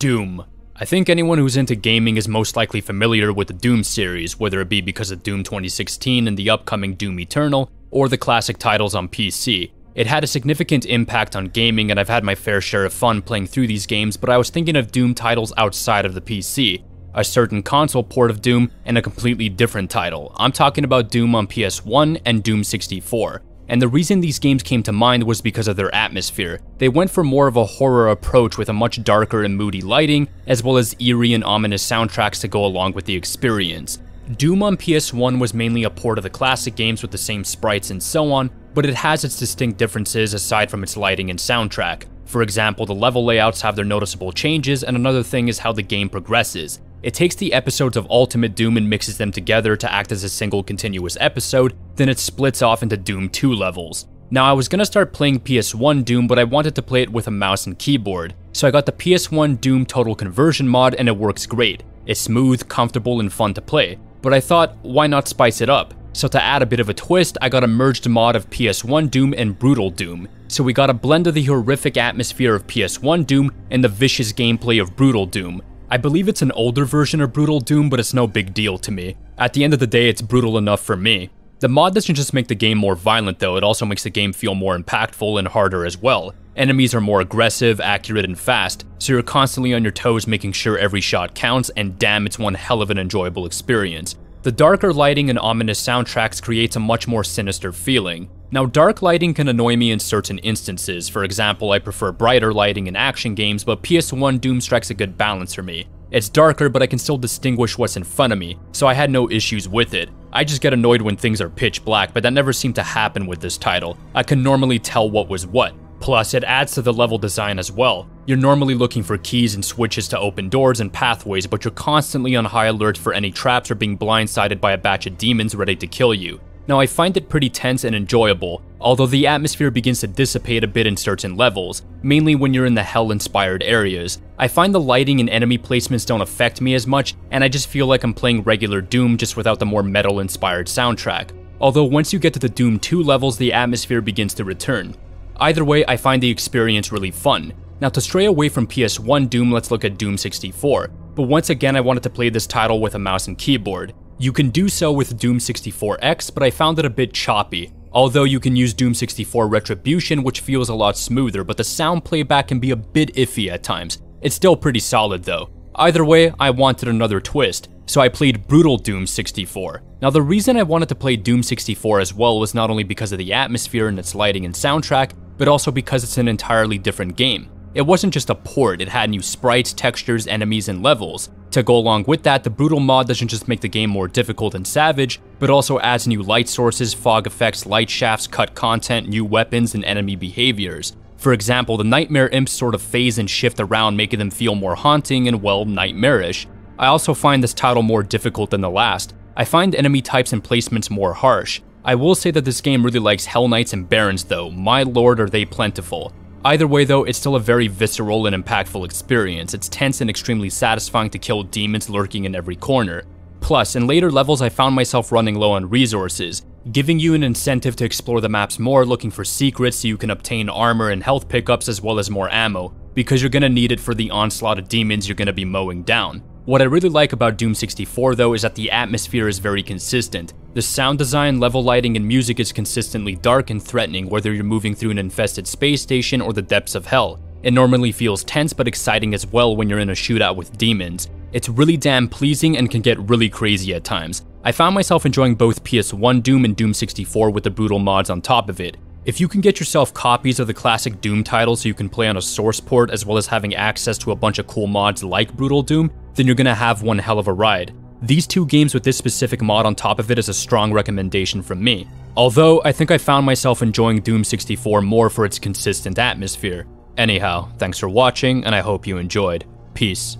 Doom. I think anyone who's into gaming is most likely familiar with the Doom series, whether it be because of Doom 2016 and the upcoming Doom Eternal, or the classic titles on PC. It had a significant impact on gaming, and I've had my fair share of fun playing through these games, but I was thinking of Doom titles outside of the PC. A certain console port of Doom, and a completely different title. I'm talking about Doom on PS1 and Doom 64. And the reason these games came to mind was because of their atmosphere. They went for more of a horror approach with a much darker and moody lighting, as well as eerie and ominous soundtracks to go along with the experience. Doom on PS1 was mainly a port of the classic games with the same sprites and so on, but it has its distinct differences aside from its lighting and soundtrack. For example, the level layouts have their noticeable changes, and another thing is how the game progresses. It takes the episodes of Ultimate Doom and mixes them together to act as a single continuous episode, then it splits off into Doom 2 levels. Now I was gonna start playing PS1 Doom, but I wanted to play it with a mouse and keyboard, so I got the PS1 Doom Total Conversion mod and it works great. It's smooth, comfortable, and fun to play, but I thought, why not spice it up? So to add a bit of a twist, I got a merged mod of PS1 Doom and Brutal Doom. So we got a blend of the horrific atmosphere of PS1 Doom and the vicious gameplay of Brutal Doom. I believe it's an older version of Brutal Doom, but it's no big deal to me. At the end of the day, it's brutal enough for me. The mod doesn't just make the game more violent though, it also makes the game feel more impactful and harder as well. Enemies are more aggressive, accurate, and fast, so you're constantly on your toes making sure every shot counts, and damn, it's one hell of an enjoyable experience. The darker lighting and ominous soundtracks creates a much more sinister feeling. Now, dark lighting can annoy me in certain instances. For example, I prefer brighter lighting in action games, but PS1 Doom strikes a good balance for me. It's darker, but I can still distinguish what's in front of me, so I had no issues with it. I just get annoyed when things are pitch black, but that never seemed to happen with this title. I can normally tell what was what. Plus, it adds to the level design as well. You're normally looking for keys and switches to open doors and pathways, but you're constantly on high alert for any traps or being blindsided by a batch of demons ready to kill you. Now, I find it pretty tense and enjoyable, although the atmosphere begins to dissipate a bit in certain levels, mainly when you're in the hell-inspired areas. I find the lighting and enemy placements don't affect me as much, and I just feel like I'm playing regular Doom just without the more metal-inspired soundtrack. Although once you get to the Doom 2 levels, the atmosphere begins to return. Either way, I find the experience really fun. Now, to stray away from PS1 Doom, let's look at Doom 64. But once again, I wanted to play this title with a mouse and keyboard. You can do so with Doom 64X, but I found it a bit choppy. Although you can use Doom 64 Retribution, which feels a lot smoother, but the sound playback can be a bit iffy at times. It's still pretty solid though. Either way, I wanted another twist, so I played Brutal Doom 64. Now, the reason I wanted to play Doom 64 as well was not only because of the atmosphere and its lighting and soundtrack, but also because it's an entirely different game. It wasn't just a port, it had new sprites, textures, enemies, and levels. To go along with that, the Brutal mod doesn't just make the game more difficult and savage, but also adds new light sources, fog effects, light shafts, cut content, new weapons, and enemy behaviors. For example, the Nightmare Imps sort of phase and shift around, making them feel more haunting and, well, nightmarish. I also find this title more difficult than the last. I find enemy types and placements more harsh. I will say that this game really likes Hell Knights and Barons though, my lord are they plentiful. Either way though, it's still a very visceral and impactful experience. It's tense and extremely satisfying to kill demons lurking in every corner. Plus, in later levels I found myself running low on resources, giving you an incentive to explore the maps more, looking for secrets so you can obtain armor and health pickups as well as more ammo, because you're gonna need it for the onslaught of demons you're gonna be mowing down. What I really like about Doom 64 though is that the atmosphere is very consistent. The sound design, level lighting, and music is consistently dark and threatening whether you're moving through an infested space station or the depths of hell. It normally feels tense but exciting as well when you're in a shootout with demons. It's really damn pleasing and can get really crazy at times. I found myself enjoying both PS1 Doom and Doom 64 with the brutal mods on top of it. If you can get yourself copies of the classic Doom title so you can play on a source port as well as having access to a bunch of cool mods like Brutal Doom, then you're gonna have one hell of a ride. These two games with this specific mod on top of it is a strong recommendation from me. Although, I think I found myself enjoying Doom 64 more for its consistent atmosphere. Anyhow, thanks for watching, and I hope you enjoyed. Peace.